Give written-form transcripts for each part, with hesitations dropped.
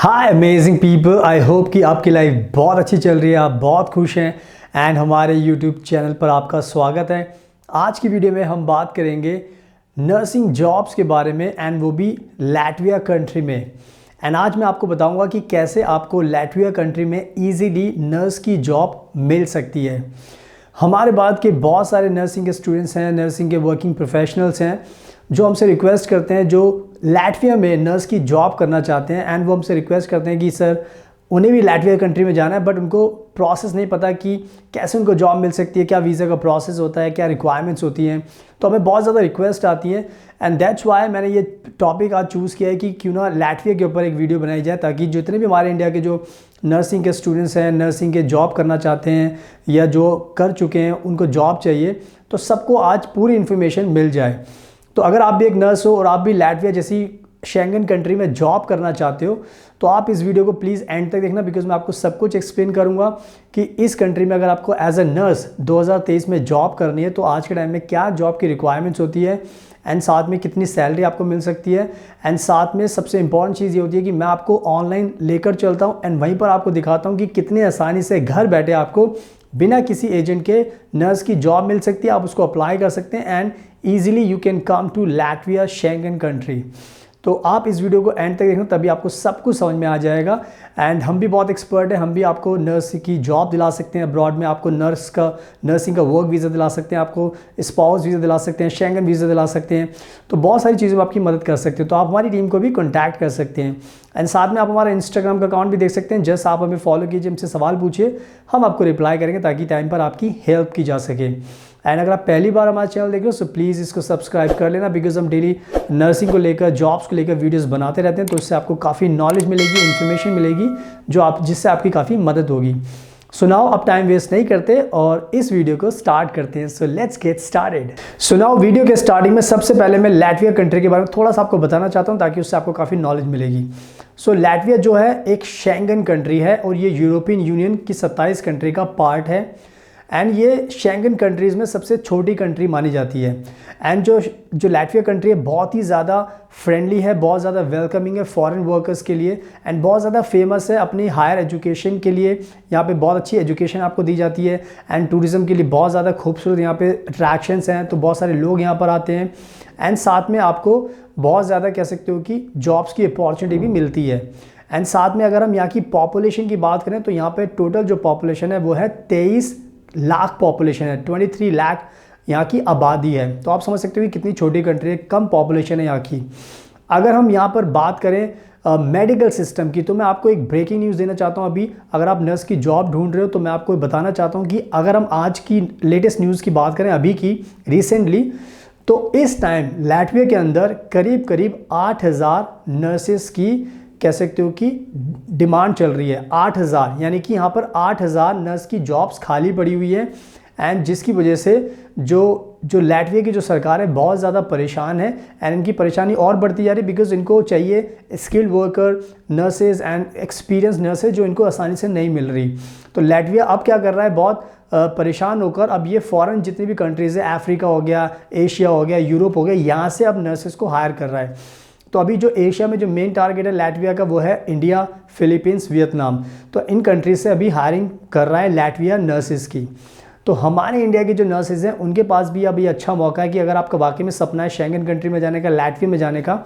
Hi amazing people, I hope कि आपकी life बहुत अच्छी चल रही है, आप बहुत खुश हैं एंड हमारे यूट्यूब चैनल पर आपका स्वागत है। आज की वीडियो में हम बात करेंगे नर्सिंग जॉब्स के बारे में एंड वो भी लैटविया कंट्री में। एंड आज मैं आपको बताऊंगा कि कैसे आपको लैटविया कंट्री में इजीली नर्स की जॉब मिल सकती है। हमारे बाद के बहुत सारे नर्सिंग के स्टूडेंट्स हैं, नर्सिंग के वर्किंग प्रोफेशनल्स हैं जो हमसे रिक्वेस्ट करते हैं, जो लैटविया में नर्स की जॉब करना चाहते हैं एंड वो हमसे रिक्वेस्ट करते हैं कि सर उन्हें भी लैटविया कंट्री में जाना है बट उनको प्रोसेस नहीं पता कि कैसे उनको जॉब मिल सकती है, क्या वीज़ा का प्रोसेस होता है, क्या रिक्वायरमेंट्स होती हैं। तो हमें बहुत ज़्यादा रिक्वेस्ट आती है एंड दैट्स वाई मैंने ये टॉपिक आज चूज़ किया है कि क्यों ना लैटविया के ऊपर एक वीडियो बनाई जाए, ताकि जितने भी हमारे इंडिया के जो नर्सिंग के स्टूडेंट्स हैं, नर्सिंग के जॉब करना चाहते हैं या जो कर चुके हैं, उनको जॉब चाहिए, तो सबको आज पूरी इन्फॉर्मेशन मिल जाए। तो अगर आप भी एक नर्स हो और आप भी लैटविया जैसी शेंगन कंट्री में जॉब करना चाहते हो तो आप इस वीडियो को प्लीज़ एंड तक देखना, बिकॉज मैं आपको सब कुछ एक्सप्लेन करूंगा कि इस कंट्री में अगर आपको एज अ नर्स 2023 में जॉब करनी है तो आज के टाइम में क्या जॉब की रिक्वायरमेंट्स होती है एंड साथ में कितनी सैलरी आपको मिल सकती है। एंड साथ में सबसे इंपॉर्टेंट चीज़ ये होती है कि मैं आपको ऑनलाइन लेकर चलता हूँ एंड वहीं पर आपको दिखाता हूँ कि कितने आसानी से घर बैठे आपको बिना किसी एजेंट के नर्स की जॉब मिल सकती है। आप उसको अप्लाई कर सकते हैं and easily you can come to Latvia Schengen country. तो आप इस वीडियो को एंड तक देखना, तभी आपको सब कुछ समझ में आ जाएगा। एंड हम भी बहुत एक्सपर्ट हैं, हम भी आपको नर्स की जॉब दिला सकते हैं अब्रॉड में, आपको नर्सिंग का वर्क वीज़ा दिला सकते हैं, आपको स्पाउस वीज़ा दिला सकते हैं, शेंगन वीज़ा दिला सकते हैं। तो बहुत सारी चीज़ों में आपकी मदद कर सकते हैं। तो आप हमारी टीम को भी कॉन्टैक्ट कर सकते हैं एंड साथ में आप हमारा इंस्टाग्राम का अकाउंट भी देख सकते हैं। जस्ट आप हमें फॉलो कीजिए, हमसे सवाल पूछिए, हम आपको रिप्लाई करेंगे ताकि टाइम पर आपकी हेल्प की जा सके। एंड अगर आप पहली बार हमारा चैनल देख रहे हो तो प्लीज़ इसको सब्सक्राइब कर लेना, बिकॉज हम डेली नर्सिंग को लेकर, जॉब्स को लेकर वीडियोस बनाते रहते हैं। तो इससे आपको काफ़ी नॉलेज मिलेगी, इन्फॉर्मेशन मिलेगी जिससे आपकी काफ़ी मदद होगी। सो नाउ अब टाइम वेस्ट नहीं करते और इस वीडियो को स्टार्ट करते हैं। So let's get started. So now video के स्टार्टिंग में सबसे पहले मैं लैटविया कंट्री के बारे में थोड़ा सा आपको बताना चाहता हूँ, ताकि उससे आपको काफ़ी नॉलेज मिलेगी। सो लैटविया जो है एक शेंगन कंट्री है और ये यूरोपियन यूनियन की 27 कंट्री का पार्ट है एंड ये शेंगन कंट्रीज़ में सबसे छोटी कंट्री मानी जाती है। एंड जो लैटविया कंट्री है बहुत ही ज़्यादा फ्रेंडली है, बहुत ज़्यादा वेलकमिंग है फॉरेन वर्कर्स के लिए एंड बहुत ज़्यादा फेमस है अपनी हायर एजुकेशन के लिए। यहाँ पे बहुत अच्छी एजुकेशन आपको दी जाती है एंड टूरिज़्म के लिए बहुत ज़्यादा खूबसूरत यहाँ पे अट्रैक्शंस हैं, तो बहुत सारे लोग यहाँ पर आते हैं एंड साथ में आपको बहुत ज़्यादा कह सकते हो कि जॉब्स की अपॉर्चुनिटी भी मिलती है। एंड साथ में अगर हम यहाँ की पॉपुलेशन की बात करें तो यहाँ पे टोटल जो पॉपुलेशन है वो है 23 लाख पॉपुलेशन है, 23 लाख यहाँ की आबादी है। तो आप समझ सकते हो कि कितनी छोटी कंट्री है, कम पॉपुलेशन है यहाँ की। अगर हम यहाँ पर बात करें मेडिकल सिस्टम की, तो मैं आपको एक ब्रेकिंग न्यूज़ देना चाहता हूँ। अभी अगर आप नर्स की जॉब ढूंढ रहे हो तो मैं आपको बताना चाहता हूँ कि अगर हम आज की लेटेस्ट न्यूज़ की बात करें, अभी की रिसेंटली, तो इस टाइम लैटविया के अंदर करीब 8000 नर्सेस की कह सकते हो कि डिमांड चल रही है। 8000, यानी कि यहाँ पर 8000 नर्स की जॉब्स खाली पड़ी हुई है एंड जिसकी वजह से जो लैटविया की जो सरकार है बहुत ज़्यादा परेशान है एंड इनकी परेशानी और बढ़ती जा रही है, बिकॉज इनको चाहिए skilled worker nurses and experience nurses जो इनको आसानी से नहीं मिल रही। तो लैटविया अब क्या कर रहा है, बहुत परेशान होकर अब ये फॉरेन जितनी भी कंट्रीज़ है, अफ्रीका हो गया, एशिया हो गया, यूरोप हो गया, यहाँ से अब नर्सेज को हायर कर रहा है। तो अभी जो एशिया में जो मेन टारगेट है लैटविया का वो है इंडिया, फिलीपींस, वियतनाम। तो इन कंट्रीज से अभी हायरिंग कर रहा है लैटविया नर्सेज की। तो हमारे इंडिया के जो नर्सेज हैं उनके पास भी अभी अच्छा मौका है कि अगर आपका वाकई में सपना है शेंगन कंट्री में जाने का, लैटविया में जाने का,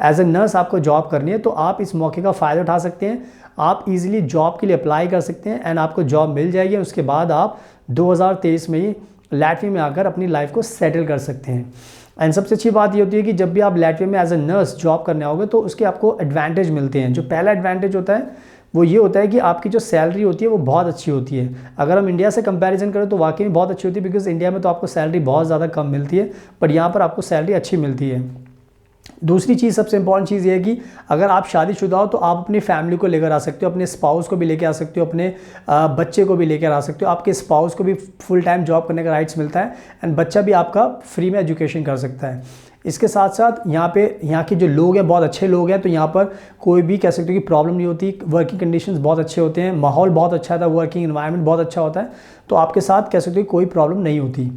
एज ए नर्स आपको जॉब करनी है, तो आप इस मौके का फ़ायदा उठा सकते हैं। आप इजीली जॉब के लिए अप्लाई कर सकते हैं एंड आपको जॉब मिल जाएगी। उसके बाद आप 2023 में ही लैटविया में आकर अपनी लाइफ को सेटल कर सकते हैं। एंड सबसे अच्छी बात ये होती है कि जब भी आप लैटविया में एज ए नर्स जॉब करने आओगे तो उसके आपको एडवांटेज मिलते हैं। जो पहला एडवांटेज होता है वो ये होता है कि आपकी जो सैलरी होती है वो बहुत अच्छी होती है। अगर हम इंडिया से कंपैरिजन करें तो वाकई में बहुत अच्छी होती है, बिकॉज इंडिया में तो आपको सैलरी बहुत ज़्यादा कम मिलती है, बट यहाँ पर आपको सैलरी अच्छी मिलती है। दूसरी चीज़, सबसे इंपॉर्टेंट चीज़ ये है कि अगर आप शादीशुदा हो तो आप अपनी फैमिली को लेकर आ सकते हो, अपने स्पाउस को भी लेकर आ सकते हो, अपने बच्चे को भी लेकर आ सकते हो। आपके स्पाउस को भी फुल टाइम जॉब करने का राइट्स मिलता है एंड बच्चा भी आपका फ्री में एजुकेशन कर सकता है। इसके साथ साथ यहाँ के जो लोग हैं बहुत अच्छे लोग हैं, तो यहाँ पर कोई भी कह सकते हो कि प्रॉब्लम नहीं होती। वर्किंग कंडीशंस बहुत अच्छे होते हैं, माहौल बहुत अच्छा था, वर्किंग एनवायरनमेंट बहुत अच्छा होता है, तो आपके साथ कह सकते हो कोई प्रॉब्लम नहीं होती।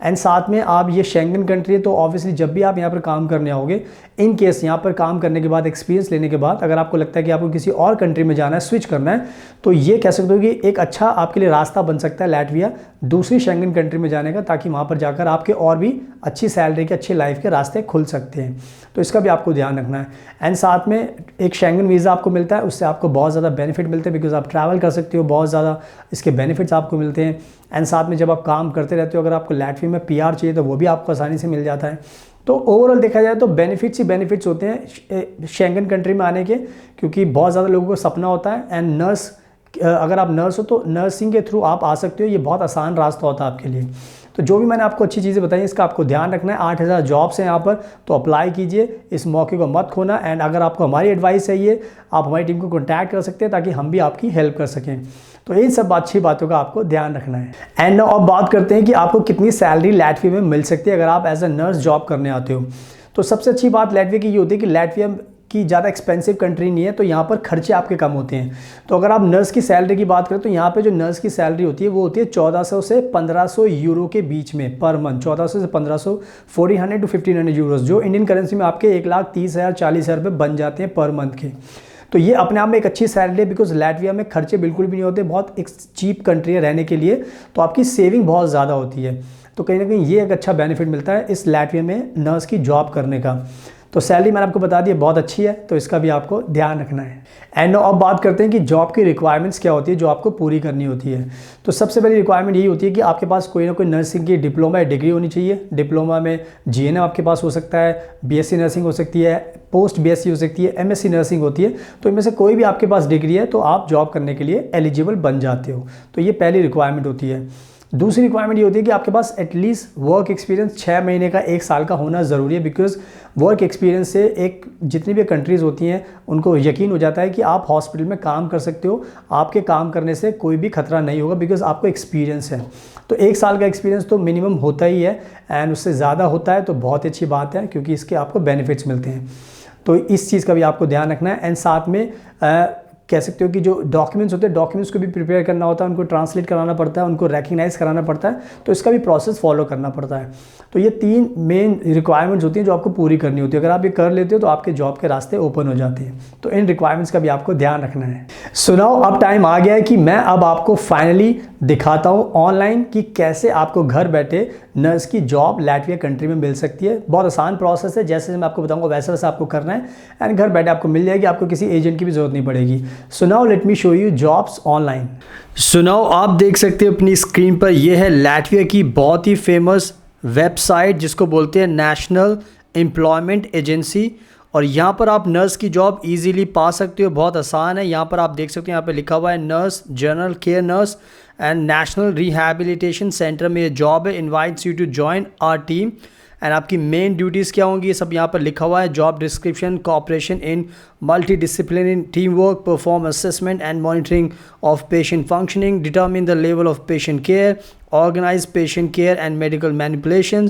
एंड साथ में आप ये शेंगन कंट्री है, तो ऑब्वियसली जब भी आप यहाँ पर काम करने आओगे, इन केस यहाँ पर काम करने के बाद, एक्सपीरियंस लेने के बाद, अगर आपको लगता है कि आपको किसी और कंट्री में जाना है, स्विच करना है, तो ये कह सकते हो कि एक अच्छा आपके लिए रास्ता बन सकता है लैटविया दूसरी शेंगन कंट्री में जाने का, ताकि वहाँ पर जाकर आपके और भी अच्छी सैलरी के, अच्छी लाइफ के रास्ते खुल सकते हैं। तो इसका भी आपको ध्यान रखना है। एंड साथ में एक शेंगन वीज़ा आपको मिलता है, उससे आपको बहुत ज़्यादा बेनिफिट मिलते हैं, बिकॉज आप ट्रैवल कर सकते हो, बहुत ज़्यादा इसके बेनिफिट्स आपको मिलते हैं। एंड साथ में जब आप काम करते रहते हो, अगर आपको लैटविया में PR चाहिए तो वो भी आपको आसानी से मिल जाता है। तो ओवरऑल देखा जाए तो बेनिफिट्स ही बेनिफिट्स होते हैं शेंगन कंट्री में आने के, क्योंकि बहुत ज़्यादा लोगों को सपना होता है। एंड नर्स, अगर आप नर्स हो तो नर्सिंग के थ्रू आप आ सकते हो, ये बहुत आसान रास्ता होता है आपके लिए। तो जो भी मैंने आपको अच्छी चीज़ें बताई, इसका आपको ध्यान रखना है। 8000 जॉब्स हैं यहाँ पर, तो अप्लाई कीजिए, इस मौके को मत खोना। एंड अगर आपको हमारी एडवाइस चाहिए, आप हमारी टीम को कॉन्टैक्ट कर सकते हैं, ताकि हम भी आपकी हेल्प कर सकें। तो इन सब अच्छी बातों का आपको ध्यान रखना है। एंड अब बात करते हैं कि आपको कितनी सैलरी लैटविया में मिल सकती है अगर आप एज अ नर्स जॉब करने आते हो। तो सबसे अच्छी बात लैटविया की ये होती है कि लैटविया की ज़्यादा एक्सपेंसिव कंट्री नहीं है, तो यहाँ पर खर्चे आपके कम होते हैं। तो अगर आप नर्स की सैलरी की बात करें, तो यहाँ पे जो नर्स की सैलरी होती है वो होती है 1400 से 1500 यूरो के बीच में पर मंथ। 1400 से 1500, 1400 to 1500 यूरोज़, जो इंडियन करेंसी में आपके 1,30,000 40,000 रुपये बन जाते हैं पर मंथ के। तो ये अपने आप में एक अच्छी सैलरी है, बिकॉज लैटविया में खर्चे बिल्कुल भी नहीं होते, बहुत एक चीप कंट्री है रहने के लिए, तो आपकी सेविंग बहुत ज़्यादा होती है। तो कहीं ना कहीं ये एक अच्छा बेनिफिट मिलता है इस लैटविया में नर्स की जॉब करने का। तो सैलरी मैंने आपको बता दी बहुत अच्छी है, तो इसका भी आपको ध्यान रखना है। एंड अब बात करते हैं कि जॉब की रिक्वायरमेंट्स क्या होती है जो आपको पूरी करनी होती है। तो सबसे पहली रिक्वायरमेंट यही होती है कि आपके पास कोई ना कोई नर्सिंग की डिप्लोमा या डिग्री होनी चाहिए। डिप्लोमा में GNM आपके पास हो सकता है, BSc नर्सिंग हो सकती है, पोस्ट BSc हो सकती है, MSc नर्सिंग होती है। तो इनमें से कोई भी आपके पास डिग्री है तो आप जॉब करने के लिए एलिजिबल बन जाते हो। तो ये पहली रिक्वायरमेंट होती है। दूसरी रिक्वायरमेंट ये होती है कि आपके पास एटलीस्ट वर्क एक्सपीरियंस 6 महीने का, 1 साल का होना ज़रूरी है, बिकॉज वर्क एक्सपीरियंस से एक जितनी भी कंट्रीज़ होती हैं उनको यकीन हो जाता है कि आप हॉस्पिटल में काम कर सकते हो, आपके काम करने से कोई भी खतरा नहीं होगा, बिकॉज आपको एक्सपीरियंस है। तो 1 साल का एक्सपीरियंस तो मिनिमम होता ही है, एंड उससे ज़्यादा होता है तो बहुत अच्छी बात है, क्योंकि इसके आपको बेनिफिट्स मिलते हैं। तो इस चीज़ का भी आपको ध्यान रखना है। एंड साथ में कह सकते हो कि जो डॉक्यूमेंट्स होते हैं, डॉक्यूमेंट्स को भी प्रिपेयर करना होता है, उनको ट्रांसलेट कराना पड़ता है, उनको रेकग्नाइज कराना पड़ता है, तो इसका भी प्रोसेस फॉलो करना पड़ता है। तो ये 3 मेन रिक्वायरमेंट्स होती हैं जो आपको पूरी करनी होती है। अगर आप ये कर लेते हो तो आपके जॉब के रास्ते ओपन हो जाते हैं। तो इन रिक्वायरमेंट्स का भी आपको ध्यान रखना है। सुनाओ, अब टाइम आ गया है कि मैं अब आपको फाइनली दिखाता हूँ ऑनलाइन कि कैसे आपको घर बैठे नर्स की जॉब लैटविया कंट्री में मिल सकती है। बहुत आसान प्रोसेस है, जैसे मैं आपको बताऊंगा वैसे वैसे आपको करना है, एंड घर बैठे आपको मिल जाएगी, आपको किसी एजेंट की भी जरूरत नहीं पड़ेगी। So now let me show you jobs online. So now आप देख सकते हो अपनी स्क्रीन पर, यह है लैटविया की बहुत ही फेमस वेबसाइट जिसको बोलते हैं नेशनल एम्प्लॉयमेंट एजेंसी, और यहाँ पर आप नर्स की जॉब इजीली पा सकते हो, बहुत आसान है। यहाँ पर आप देख सकते हो, यहाँ पे लिखा हुआ है nurse, general care nurse and national rehabilitation centre में ये जॉब है। Invites you to join our team, and आपकी मेन ड्यूटीज़ क्या होंगी ये सब यहाँ पर लिखा हुआ है। Job description, cooperation in multi disciplinary team work, perform assessment and monitoring of patient functioning, determine the level of patient care, organise patient care and medical manipulation,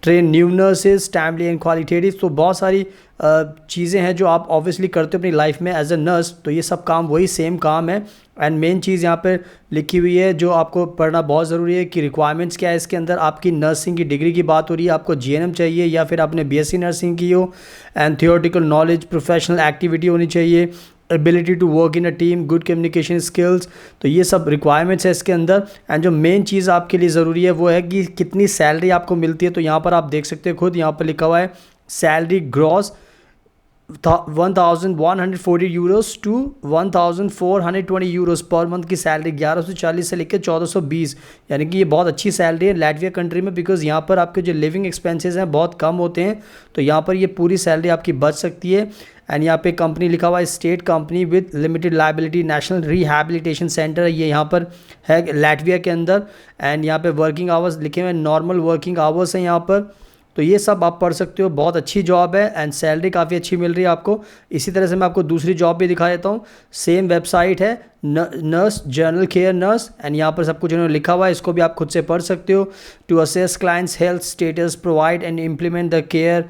train new nurses, timely and qualitative. तो बहुत सारी चीज़ें हैं जो आप obviously करते हो अपनी लाइफ में एज अ नर्स, तो ये सब काम वही सेम काम है। एंड मेन चीज़ यहाँ पर लिखी हुई है जो आपको पढ़ना बहुत ज़रूरी है कि रिक्वायरमेंट्स क्या है इसके अंदर। आपकी नर्सिंग की डिग्री की बात हो रही है, आपको GNM चाहिए या फिर आपने BSc नर्सिंग की हो, and theoretical knowledge, professional activity होनी चाहिए, ability to work in a team, good communication skills. तो ये सब रिक्वायरमेंट्स है इसके अंदर। एंड जो मेन चीज़ आपके लिए ज़रूरी है वो है कि कितनी सैलरी आपको मिलती है। तो यहाँ पर आप देख सकते हो खुद, यहाँ पर लिखा हुआ है salary gross 1140 euros to 1420 euros per month की सैलरी, 1140 से लेकर 1420, यानी कि ये बहुत अच्छी सैलरी है लैटविया कंट्री में, बिकॉज यहाँ पर आपके जो लिविंग एक्सपेंसेस हैं बहुत कम होते हैं, तो यहाँ पर ये पूरी सैलरी आपकी बच सकती है। एंड यहाँ पे कंपनी लिखा हुआ है state company with limited liability, national rehabilitation centre, ये यहाँ पर है लैटविया के अंदर। एंड यहाँ पे वर्किंग आवर्स लिखे हुए हैं, नॉर्मल वर्किंग आवर्स हैं यहाँ पर। तो ये सब आप पढ़ सकते हो, बहुत अच्छी जॉब है एंड सैलरी काफ़ी अच्छी मिल रही है आपको। इसी तरह से मैं आपको दूसरी जॉब भी दिखा देता हूँ, सेम वेबसाइट है nurse, general care nurse, and यहाँ पर सब कुछ उन्होंने लिखा हुआ है, इसको भी आप खुद से पढ़ सकते हो। To assess clients health status, provide and implement the care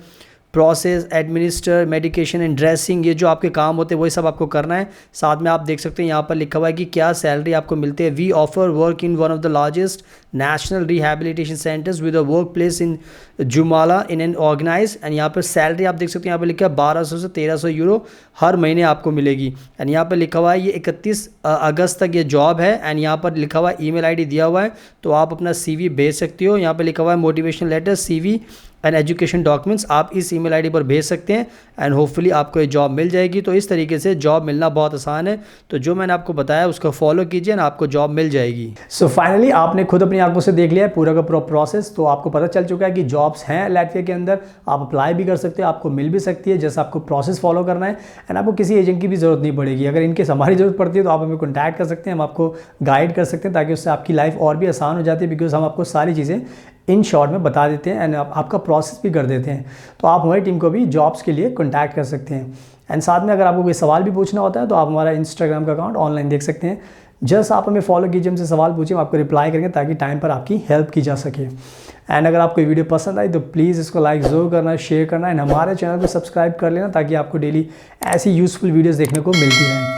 process, administer medication and dressing, ये जो आपके काम होते हैं वही सब आपको करना है। साथ में आप देख सकते हैं यहाँ पर लिखा हुआ है कि क्या सैलरी आपको मिलती है। We offer work in one of the largest national rehabilitation centres with a workplace in जुमाला इन एन ऑर्गेनाइज। एंड यहाँ पर सैलरी आप देख सकते हैं, यहाँ पर लिखा है 1200 से 1300 यूरो हर महीने आपको मिलेगी। एंड यहाँ पर लिखा हुआ है ये 31 अगस्त तक ये जॉब है। एंड यहाँ पर लिखा हुआ है ईमेल आईडी दिया हुआ है, तो आप अपना CV भेज सकते हो। यहाँ पर लिखा हुआ है motivational letter, CV and education documents आप इस ईमेल आईडी पर भेज सकते हैं एंड होपफुली आपको ये जॉब मिल जाएगी। तो इस तरीके से जॉब मिलना बहुत आसान है। तो जो मैंने आपको बताया उसको फॉलो कीजिए ना, आपको जॉब मिल जाएगी। सो फाइनली आपने खुद अपनी आंखों से देख लिया है पूरा का पूरा प्रोसेस, तो आपको पता चल चुका है कि जॉब्स हैं लैटविया के अंदर। आप अप्लाई भी कर सकते हो, आपको मिल भी सकती है, जैसे आपको प्रोसेस फॉलो करना है। एंड आपको किसी एजेंट की भी ज़रूरत नहीं पड़ेगी। अगर इनके हमारी ज़रूरत पड़ती है तो आप हमें कॉन्टैक्ट कर सकते हैं, हम आपको गाइड कर सकते हैं ताकि उससे आपकी लाइफ और भी आसान हो जाती है, बिकॉज हम आपको सारी चीज़ें इन शॉर्ट में बता देते हैं एंड आपका प्रोसेस भी कर देते हैं। तो आप हमारी टीम को भी जॉब्स के लिए कॉन्टैक्ट कर सकते हैं। एंड साथ में अगर आपको कोई सवाल भी पूछना होता है तो आप हमारा इंस्टाग्राम का अकाउंट ऑनलाइन देख सकते हैं। जस्ट आप हमें फॉलो कीजिए, हमसे सवाल पूछिए, हम आपको रिप्लाई करेंगे ताकि टाइम पर आपकी हेल्प की जा सके। एंड अगर आपको वीडियो पसंद आई तो प्लीज़ इसको लाइक ज़रूर करना, शेयर करना एंड हमारे चैनल को सब्सक्राइब कर लेना ताकि आपको डेली ऐसी यूज़फुल वीडियोज़ देखने को मिलती रहें।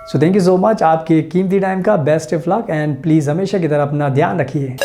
So thank you so much, आपके कीमती टाइम का best of luck and please हमेशा की तरह अपना ध्यान रखिए।